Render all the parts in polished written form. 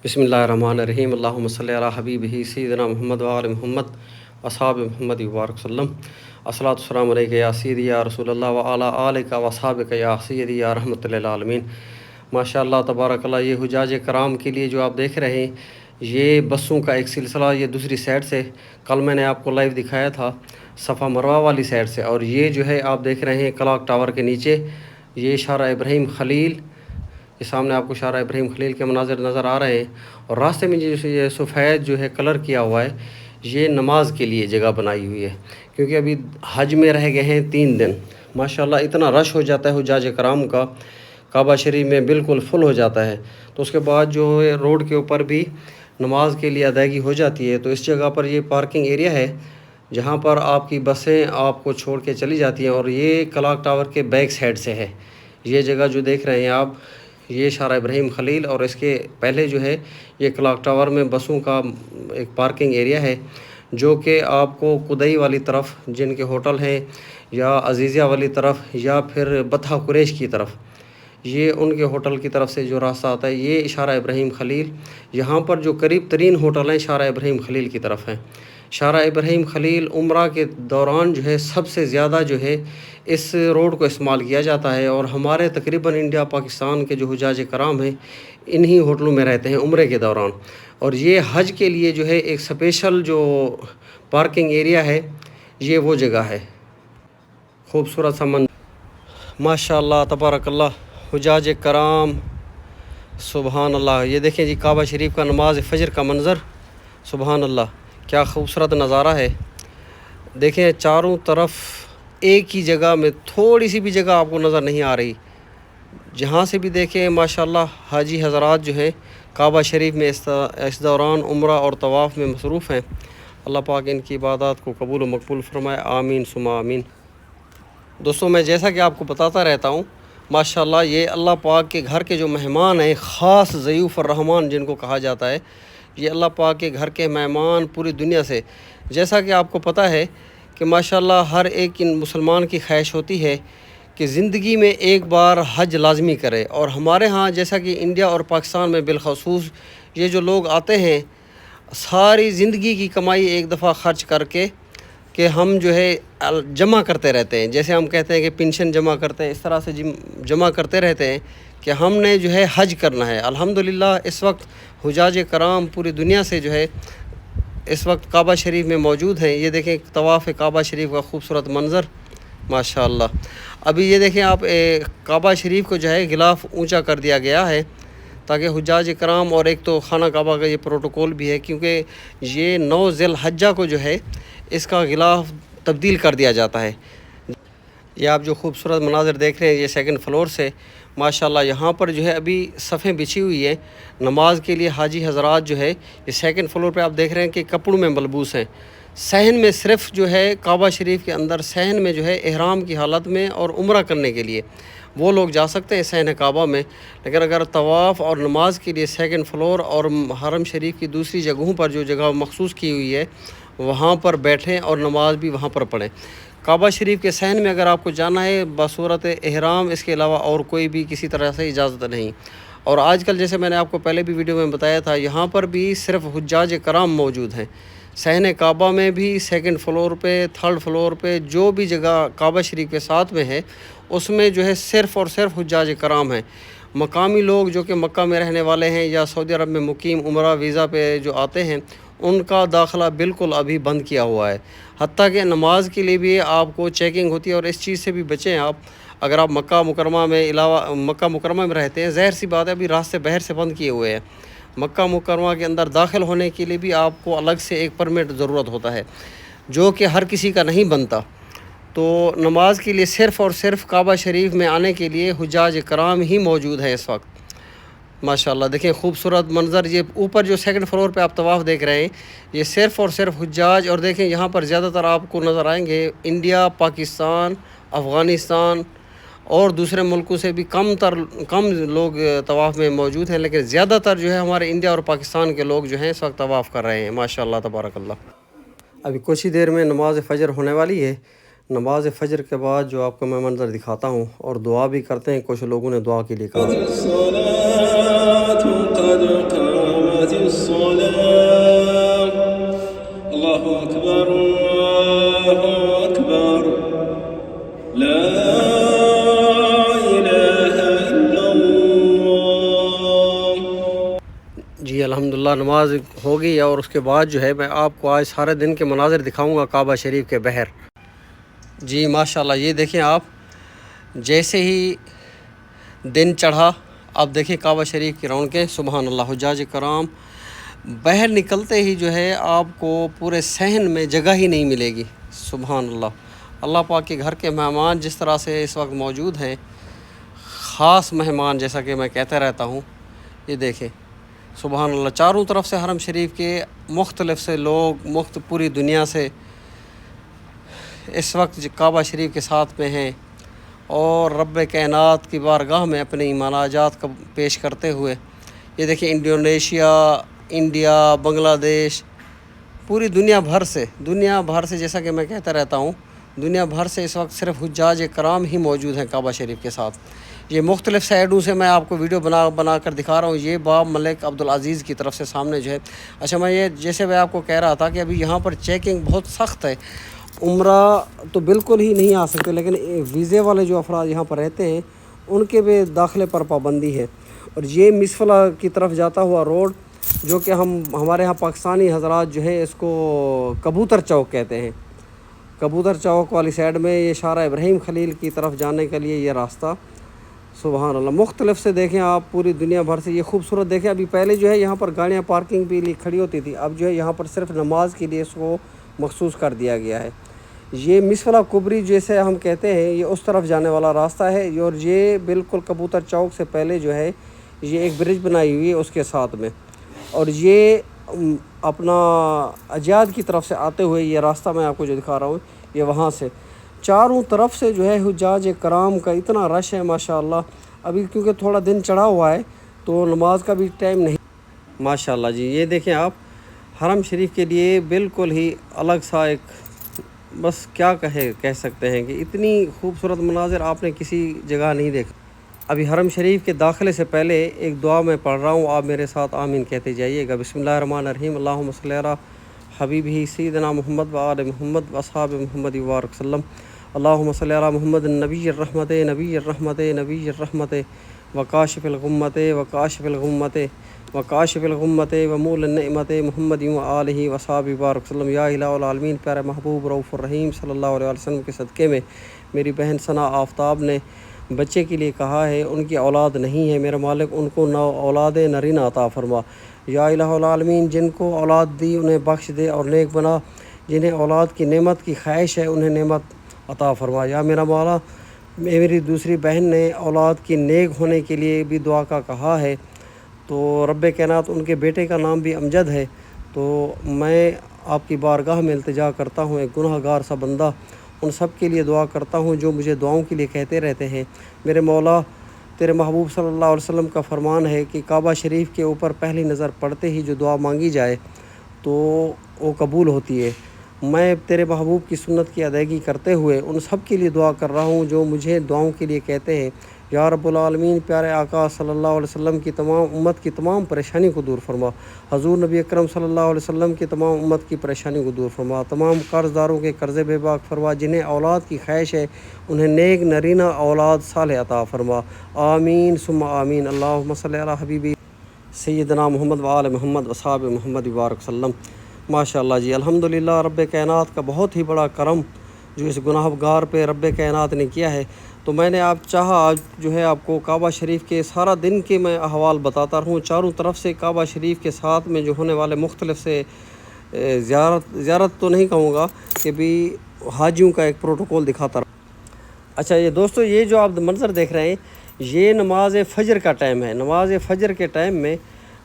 بسم اللہ الرحمن الرحیم اللہم صلی علی حبیبہ سیدنا محمد وآل محمد اصحاب محمد وبارک وسلم الصلاۃ والسلام علیک یا سیدی یا رسول اللہ وعلی آلک وصحابک یا سیدی یا رحمۃ للعالمین۔ ماشاء اللہ تبارک اللہ، یہ حجاج کرام کے لیے جو آپ دیکھ رہے ہیں یہ بسوں کا ایک سلسلہ، یہ دوسری سائڈ سے کل میں نے آپ کو لائیو دکھایا تھا صفا مروہ والی سائڈ سے، اور یہ جو ہے آپ دیکھ رہے ہیں کلاک ٹاور کے نیچے یہ شارع ابراہیم خلیل، یہ سامنے آپ کو شارع ابراہیم خلیل کے مناظر نظر آ رہے ہیں، اور راستے میں جو یہ سفید جو ہے کلر کیا ہوا ہے یہ نماز کے لیے جگہ بنائی ہوئی ہے، کیونکہ ابھی حج میں رہ گئے ہیں 3 دن۔ ماشاءاللہ اتنا رش ہو جاتا ہے حجاج کرام کا، کعبہ شریف میں بالکل فل ہو جاتا ہے، تو اس کے بعد جو ہے روڈ کے اوپر بھی نماز کے لیے ادائیگی ہو جاتی ہے۔ تو اس جگہ پر یہ پارکنگ ایریا ہے جہاں پر آپ کی بسیں آپ کو چھوڑ کے چلی جاتی ہیں، اور یہ کلاک ٹاور کے بیک سائڈ سے ہے یہ جگہ جو دیکھ رہے ہیں آپ، یہ شارع ابراہیم خلیل، اور اس کے پہلے جو ہے یہ کلاک ٹاور میں بسوں کا ایک پارکنگ ایریا ہے، جو کہ آپ کو قدئی والی طرف جن کے ہوٹل ہیں، یا عزیزیہ والی طرف، یا پھر بطحہ قریش کی طرف، یہ ان کے ہوٹل کی طرف سے جو راستہ آتا ہے یہ شارع ابراہیم خلیل، یہاں پر جو قریب ترین ہوٹل ہیں شارع ابراہیم خلیل کی طرف ہیں۔ شارع ابراہیم خلیل عمرہ کے دوران جو ہے سب سے زیادہ جو ہے اس روڈ کو استعمال کیا جاتا ہے، اور ہمارے تقریباً انڈیا پاکستان کے جو حجاج کرام ہیں انہی ہوٹلوں میں رہتے ہیں عمرے کے دوران، اور یہ حج کے لیے جو ہے ایک سپیشل جو پارکنگ ایریا ہے یہ وہ جگہ ہے۔ خوبصورت سا منظر ماشاء اللہ تبارک اللہ، حجاج کرام سبحان اللہ۔ یہ دیکھیں جی کعبہ شریف کا نماز فجر کا منظر، سبحان اللہ کیا خوبصورت نظارہ ہے۔ دیکھیں چاروں طرف ایک ہی جگہ میں تھوڑی سی بھی جگہ آپ کو نظر نہیں آ رہی، جہاں سے بھی دیکھیں ماشاءاللہ حاجی حضرات جو ہیں کعبہ شریف میں اس دوران عمرہ اور طواف میں مصروف ہیں۔ اللہ پاک ان کی عبادات کو قبول و مقبول فرمائے، آمین ثم آمین۔ دوستوں میں جیسا کہ آپ کو بتاتا رہتا ہوں، ماشاءاللہ یہ اللہ پاک کے گھر کے جو مہمان ہیں، خاص ضیوف الرحمان جن کو کہا جاتا ہے، یہ اللہ پاک کے گھر کے مہمان پوری دنیا سے، جیسا کہ آپ کو پتہ ہے کہ ماشاءاللہ ہر ایک مسلمان کی خواہش ہوتی ہے کہ زندگی میں ایک بار حج لازمی کرے، اور ہمارے ہاں جیسا کہ انڈیا اور پاکستان میں بالخصوص یہ جو لوگ آتے ہیں ساری زندگی کی کمائی ایک دفعہ خرچ کر کے کہ ہم جو ہے جمع کرتے رہتے ہیں، جیسے ہم کہتے ہیں کہ پنشن جمع کرتے ہیں، اس طرح سے جمع کرتے رہتے ہیں کہ ہم نے جو ہے حج کرنا ہے۔ الحمدللہ اس وقت حجاج کرام پوری دنیا سے جو ہے اس وقت کعبہ شریف میں موجود ہیں۔ یہ دیکھیں طواف کعبہ شریف کا خوبصورت منظر ماشاءاللہ۔ ابھی یہ دیکھیں آپ کعبہ شریف کو جو ہے غلاف اونچا کر دیا گیا ہے تاکہ حجاج کرام، اور ایک تو خانہ کعبہ کا یہ پروٹوکول بھی ہے کیونکہ یہ 9 ذی الحجہ کو جو ہے اس کا غلاف تبدیل کر دیا جاتا ہے۔ یہ آپ جو خوبصورت مناظر دیکھ رہے ہیں یہ 2nd فلور سے ماشاءاللہ، یہاں پر جو ہے ابھی صفیں بچھی ہوئی ہیں نماز کے لیے، حاجی حضرات جو ہے یہ 2nd فلور پہ آپ دیکھ رہے ہیں کہ کپڑوں میں ملبوس ہیں۔ صحن میں صرف جو ہے کعبہ شریف کے اندر صحن میں جو ہے احرام کی حالت میں اور عمرہ کرنے کے لیے وہ لوگ جا سکتے ہیں صحن کعبہ میں، لیکن اگر طواف اور نماز کے لیے 2nd فلور اور حرم شریف کی دوسری جگہوں پر جو جگہ مخصوص کی ہوئی ہے وہاں پر بیٹھیں اور نماز بھی وہاں پر پڑھیں۔ کعبہ شریف کے صحن میں اگر آپ کو جانا ہے بصورت احرام، اس کے علاوہ اور کوئی بھی کسی طرح سے اجازت نہیں۔ اور آج کل جیسے میں نے آپ کو پہلے بھی ویڈیو میں بتایا تھا، یہاں پر بھی صرف حجاج کرام موجود ہیں۔ صحن کعبہ میں بھی 2nd فلور پہ، 3rd فلور پہ جو بھی جگہ کعبہ شریف کے ساتھ میں ہے اس میں جو ہے صرف اور صرف حجاج کرام ہیں۔ مقامی لوگ جو کہ مکہ میں رہنے والے ہیں یا سعودی عرب میں مقیم عمرہ ویزا پہ جو آتے ہیں ان کا داخلہ بالکل ابھی بند کیا ہوا ہے، حتیٰ کہ نماز کے لیے بھی آپ کو چیکنگ ہوتی ہے، اور اس چیز سے بھی بچیں آپ۔ اگر آپ مکہ مکرمہ میں رہتے ہیں، ظاہر سی بات ہے ابھی راستے بحر سے بند کیے ہوئے ہیں، مکہ مکرمہ کے اندر داخل ہونے کے لیے بھی آپ کو الگ سے ایک پرمٹ ضرورت ہوتا ہے جو کہ ہر کسی کا نہیں بنتا۔ تو نماز کے لیے صرف اور صرف کعبہ شریف میں آنے کے لیے حجاج کرام ہی موجود ہیں اس وقت ماشاءاللہ۔ دیکھیں خوبصورت منظر، یہ اوپر جو 2nd فلور پہ آپ طواف دیکھ رہے ہیں یہ صرف اور صرف حجاج، اور دیکھیں یہاں پر زیادہ تر آپ کو نظر آئیں گے انڈیا، پاکستان، افغانستان اور دوسرے ملکوں سے بھی کم لوگ طواف میں موجود ہیں، لیکن زیادہ تر جو ہے ہمارے انڈیا اور پاکستان کے لوگ جو ہیں اس وقت طواف کر رہے ہیں ماشاءاللہ تبارک اللہ۔ ابھی کچھ ہی دیر میں نماز فجر ہونے والی ہے، نماز فجر کے بعد جو آپ کو میں منظر دکھاتا ہوں، اور دعا بھی کرتے ہیں، کچھ لوگوں نے دعا کے لیے کہا۔ الصلاة الله أكبر الله أكبر لا إله إلا الله. جی الحمدللہ نماز ہوگی اور اس کے بعد جو ہے میں آپ کو آج سارے دن کے مناظر دکھاؤں گا کعبہ شریف کے بہر. جی ماشاءاللہ یہ دیکھیں آپ، جیسے ہی دن چڑھا آپ دیکھیں کعبہ شریف کی رونقیں، سبحان اللہ. حجاج کرام باہر نکلتے ہی جو ہے آپ کو پورے صحن میں جگہ ہی نہیں ملے گی. سبحان اللہ. اللہ پاک کے گھر کے مہمان جس طرح سے اس وقت موجود ہیں، خاص مہمان جیسا کہ میں کہتا رہتا ہوں، یہ دیکھیں سبحان اللہ. چاروں طرف سے حرم شریف کے مختلف سے لوگ پوری دنیا سے اس وقت کعبہ شریف کے ساتھ میں ہیں اور رب کائنات کی بارگاہ میں اپنی مناجات کا پیش کرتے ہوئے. یہ دیکھیں انڈونیشیا، انڈیا، بنگلہ دیش، پوری دنیا بھر سے جیسا کہ میں کہتا رہتا ہوں، دنیا بھر سے اس وقت صرف حجاج کرام ہی موجود ہیں کعبہ شریف کے ساتھ. یہ مختلف سائڈوں سے میں آپ کو ویڈیو بنا کر دکھا رہا ہوں. یہ باب ملک عبدالعزیز کی طرف سے سامنے جو ہے. اچھا میں یہ جیسے میں آپ کو کہہ رہا تھا کہ ابھی یہاں پر چیکنگ بہت سخت ہے. عمرہ تو بالکل ہی نہیں آ سکتے، لیکن ویزے والے جو افراد یہاں پر رہتے ہیں ان کے بھی داخلے پر پابندی ہے. اور یہ مسفلا کی طرف جاتا ہوا روڈ جو کہ ہمارے ہاں پاکستانی حضرات جو ہے اس کو کبوتر چوک کہتے ہیں. کبوتر چوک والی سائڈ میں یہ شارع ابراہیم خلیل کی طرف جانے کے لیے یہ راستہ. سبحان اللہ. مختلف سے دیکھیں آپ، پوری دنیا بھر سے یہ خوبصورت دیکھیں. ابھی پہلے جو ہے یہاں پر گاڑیاں پارکنگ کے لیے کھڑی ہوتی تھی، اب جو ہے یہاں پر صرف نماز کے لیے اس کو مخصوص کر دیا گیا ہے. یہ مسفلا کبری جیسے ہم کہتے ہیں، یہ اس طرف جانے والا راستہ ہے. اور یہ بالکل کبوتر چوک سے پہلے جو ہے یہ ایک برج بنائی ہوئی ہے اس کے ساتھ میں. اور یہ اپنا اجیاد کی طرف سے آتے ہوئے یہ راستہ میں آپ کو جو دکھا رہا ہوں، یہ وہاں سے چاروں طرف سے جو ہے حجاج کرام کا اتنا رش ہے ماشاءاللہ. ابھی کیونکہ تھوڑا دن چڑھا ہوا ہے تو نماز کا بھی ٹائم نہیں. ماشاءاللہ جی یہ دیکھیں آپ، حرم شریف کے لیے بالکل ہی الگ سا ایک، بس کیا کہہ سکتے ہیں کہ اتنی خوبصورت مناظر آپ نے کسی جگہ نہیں دیکھا. ابھی حرم شریف کے داخلے سے پہلے ایک دعا میں پڑھ رہا ہوں، آپ میرے ساتھ آمین کہتے جائیے گا. بسم اللہ الرحمن الرحیم. اللہم صلی علی حبیبہ سیدنا محمد و آل محمد و اصحاب محمد وبارک وسلم. اللہم صلی علی محمد نبی الرحمت نبی الرحمت نبی الرحمت وکاشف الغمت وکاشف الغمت وکاشف الغمت ومول النعمت محمد و آلہ و اصحاب وبارک وسلم. یا الہ العالمین، پیارے محبوب رؤوف الرحیم صلی اللہ علیہ وسلم کے صدقے میں میری بہن ثنا آفتاب نے بچے کے لیے کہا ہے، ان کی اولاد نہیں ہے، میرا مالک ان کو نہ اولاد نرینہ عطا فرما. یا الہ العالمین، جن کو اولاد دی انہیں بخش دے اور نیک بنا، جنہیں اولاد کی نعمت کی خواہش ہے انہیں نعمت عطا فرما. یا میرا مولا، میری دوسری بہن نے اولاد کی نیک ہونے کے لیے بھی دعا کا کہا ہے، تو رب کائنات ان کے بیٹے کا نام بھی امجد ہے. تو میں آپ کی بارگاہ میں التجا کرتا ہوں، ایک گناہ گار سا بندہ، ان سب کے لیے دعا کرتا ہوں جو مجھے دعاؤں کے لیے کہتے رہتے ہیں. میرے مولا، تیرے محبوب صلی اللہ علیہ وسلم کا فرمان ہے کہ کعبہ شریف کے اوپر پہلی نظر پڑتے ہی جو دعا مانگی جائے تو وہ قبول ہوتی ہے. میں تیرے محبوب کی سنت کی ادائیگی کرتے ہوئے ان سب کے لیے دعا کر رہا ہوں جو مجھے دعاؤں کے لیے کہتے ہیں. یا رب العالمین، پیارے آقا صلی اللہ علیہ وسلم کی تمام امت کی تمام پریشانی کو دور فرما. حضور نبی اکرم صلی اللہ علیہ وسلم کی تمام امت کی پریشانی کو دور فرما. تمام قرض داروں کے قرضے بے باک فرما. جنہیں اولاد کی خواہش ہے انہیں نیک نرینہ اولاد صالح عطا فرما. آمین ثم آمین. اللہم صلی علی حبیبی سیدنا محمد و آل محمد و اصحاب محمد وبارک وسلم. ماشاءاللہ جی الحمدللہ. رب کائنات کا بہت ہی بڑا کرم جو اس گناہ گار پہ رب کائنات نے کیا ہے. تو میں نے چاہا آج جو ہے آپ کو کعبہ شریف کے سارا دن کے میں احوال بتاتا رہوں. چاروں طرف سے کعبہ شریف کے ساتھ میں جو ہونے والے مختلف سے زیارت تو نہیں کہوں گا کہ بھی حاجیوں کا ایک پروٹوکول دکھاتا رہوں. اچھا یہ دوستو، یہ جو آپ منظر دیکھ رہے ہیں یہ نماز فجر کا ٹائم ہے. نماز فجر کے ٹائم میں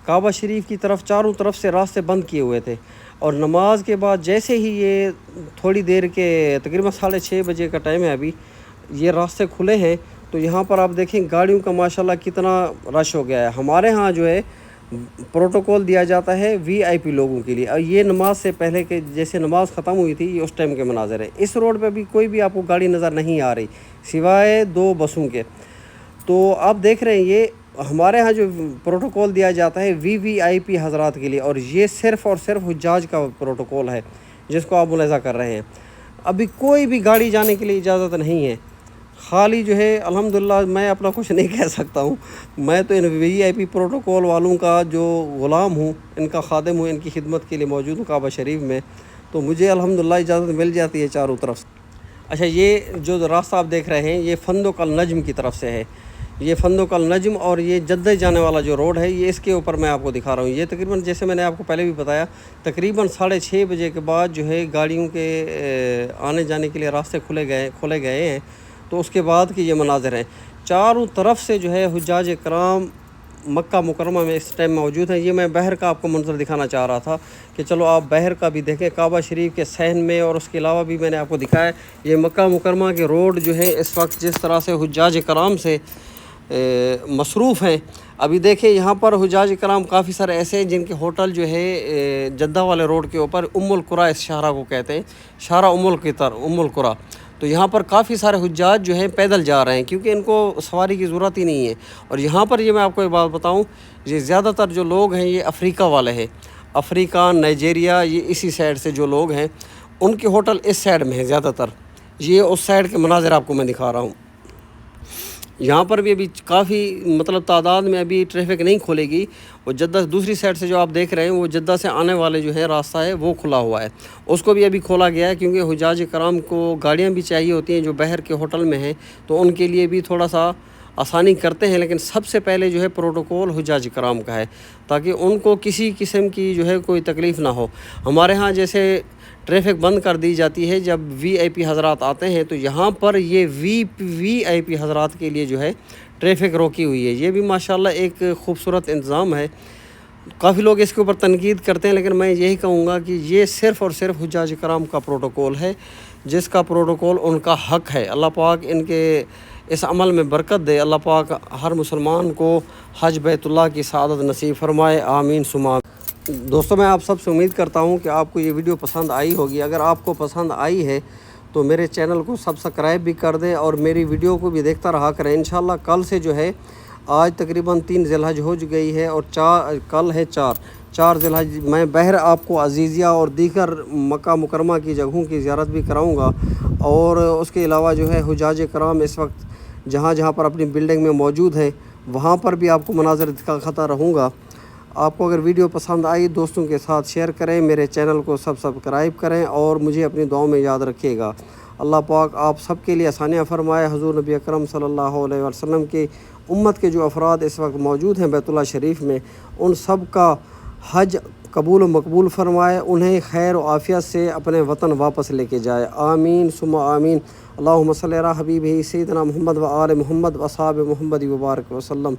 کعبہ شریف کی طرف چاروں طرف سے راستے بند کیے ہوئے تھے، اور نماز کے بعد جیسے ہی یہ تھوڑی دیر کے تقریباً 6:30 بجے کا ٹائم ہے، ابھی یہ راستے کھلے ہیں. تو یہاں پر آپ دیکھیں گاڑیوں کا ماشاءاللہ کتنا رش ہو گیا ہے. ہمارے ہاں جو ہے پروٹوکول دیا جاتا ہے VIP لوگوں کے لیے. اور یہ نماز سے پہلے کہ جیسے نماز ختم ہوئی تھی یہ اس ٹائم کے مناظر ہے. اس روڈ پہ بھی کوئی بھی آپ کو گاڑی نظر نہیں آ رہی سوائے 2 بسوں کے. تو آپ دیکھ رہے ہیں یہ ہمارے ہاں جو پروٹوکول دیا جاتا ہے VVIP حضرات کے لیے، اور یہ صرف اور صرف حجاج کا پروٹوکول ہے جس کو آپ ملاحظہ کر رہے ہیں۔ ابھی کوئی بھی گاڑی جانے کے لیے اجازت نہیں ہے، خالی جو ہے الحمدللہ میں اپنا کچھ نہیں کہہ سکتا ہوں، میں تو ان VIP پروٹوکول والوں کا جو غلام ہوں، ان کا خادم ہوں، ان کی خدمت کے لیے موجود ہوں کعبہ شریف میں، تو مجھے الحمدللہ اجازت مل جاتی ہے چاروں طرف سے۔ اچھا، یہ جو راستہ آپ دیکھ رہے ہیں یہ فندق النجم کی طرف سے ہے، یہ فندق النجم، اور یہ جدہ جانے والا جو روڈ ہے یہ اس کے اوپر میں آپ کو دکھا رہا ہوں۔ یہ تقریباً جیسے میں نے آپ کو پہلے بھی بتایا، تقریباً 6:30 بجے کے بعد جو ہے گاڑیوں کے آنے جانے کے لیے راستے کھولے گئے ہیں، تو اس کے بعد کی یہ مناظر ہیں۔ چاروں طرف سے جو ہے حجاج کرام مکہ مکرمہ میں اس ٹائم موجود ہیں۔ یہ میں بحر کا آپ کو منظر دکھانا چاہ رہا تھا کہ چلو آپ بحر کا بھی دیکھیں، کعبہ شریف کے صحن میں، اور اس کے علاوہ بھی میں نے آپ کو دکھایا یہ مکہ مکرمہ کے روڈ جو ہے اس وقت جس طرح سے حجاج کرام سے مصروف ہیں۔ ابھی دیکھیں یہاں پر حجاج کرام کافی سارے ایسے ہیں جن کے ہوٹل جو ہے جدہ والے روڈ کے اوپر القریٰ اس شاہراہ کو کہتے ہیں، شاہراہ القریٰ۔ تو یہاں پر کافی سارے حجاج جو ہیں پیدل جا رہے ہیں کیونکہ ان کو سواری کی ضرورت ہی نہیں ہے۔ اور یہاں پر یہ میں آپ کو ایک بات بتاؤں، یہ زیادہ تر جو لوگ ہیں یہ افریقہ والے ہیں، افریقہ، نائجیریا، یہ اسی سائڈ سے جو لوگ ہیں ان کے ہوٹل اس سائڈ میں ہیں زیادہ تر۔ یہ اس سائڈ کے مناظر آپ کو میں دکھا رہا ہوں۔ یہاں پر بھی ابھی کافی تعداد میں ابھی ٹریفک نہیں کھلے گی، وہ جدہ دوسری سائڈ سے جو آپ دیکھ رہے ہیں وہ جدہ سے آنے والے جو ہے راستہ ہے وہ کھلا ہوا ہے، اس کو بھی ابھی کھولا گیا ہے کیونکہ حجاج کرام کو گاڑیاں بھی چاہیے ہوتی ہیں جو بحر کے ہوٹل میں ہیں، تو ان کے لیے بھی تھوڑا سا آسانی کرتے ہیں، لیکن سب سے پہلے جو ہے پروٹوکول حجاج کرام کا ہے تاکہ ان کو کسی قسم کی جو ہے کوئی تکلیف نہ ہو۔ ہمارے ہاں جیسے ٹریفک بند کر دی جاتی ہے جب VIP حضرات آتے ہیں، تو یہاں پر یہ VIP حضرات کے لیے جو ہے ٹریفک روکی ہوئی ہے۔ یہ بھی ماشاءاللہ ایک خوبصورت انتظام ہے۔ کافی لوگ اس کے اوپر تنقید کرتے ہیں، لیکن میں یہی کہوں گا کہ یہ صرف اور صرف حجاج کرام کا پروٹوکول ہے، جس کا پروٹوکول ان کا حق ہے۔ اللہ پاک ان کے اس عمل میں برکت دے، اللہ پاک ہر مسلمان کو حج بیت اللہ کی سعادت نصیب فرمائے، آمین ثم آمین۔ دوستو، میں آپ سب سے امید کرتا ہوں کہ آپ کو یہ ویڈیو پسند آئی ہوگی۔ اگر آپ کو پسند آئی ہے تو میرے چینل کو سبسکرائب بھی کر دیں اور میری ویڈیو کو بھی دیکھتا رہا کریں۔ انشاءاللہ کل سے جو ہے، آج تقریباً 3 ذی الحج ہو گئی ہے اور کل ہے 4 ذی الحج، میں بہر آپ کو عزیزیہ اور دیگر مکہ مکرمہ کی جگہوں کی زیارت بھی کراؤں گا، اور اس کے علاوہ جو ہے حجاج کرام اس وقت جہاں پر اپنی بلڈنگ میں موجود ہے وہاں پر بھی آپ کو مناظر دکھاتا رہوں گا۔ آپ کو اگر ویڈیو پسند آئی دوستوں کے ساتھ شیئر کریں، میرے چینل کو سبسکرائب کریں اور مجھے اپنی دعاؤں میں یاد رکھیے گا۔ اللہ پاک آپ سب کے لیے آسانیاں فرمائے۔ حضور نبی اکرم صلی اللہ علیہ وسلم کی امت کے جو افراد اس وقت موجود ہیں بیت اللہ شریف میں، ان سب کا حج قبول و مقبول فرمائے، انہیں خیر و عافیت سے اپنے وطن واپس لے کے جائے، آمین ثم آمین۔ اللہم صلی علی حبیبہ سیدنا محمد و آل محمد و اصحاب محمد وبارک وسلم۔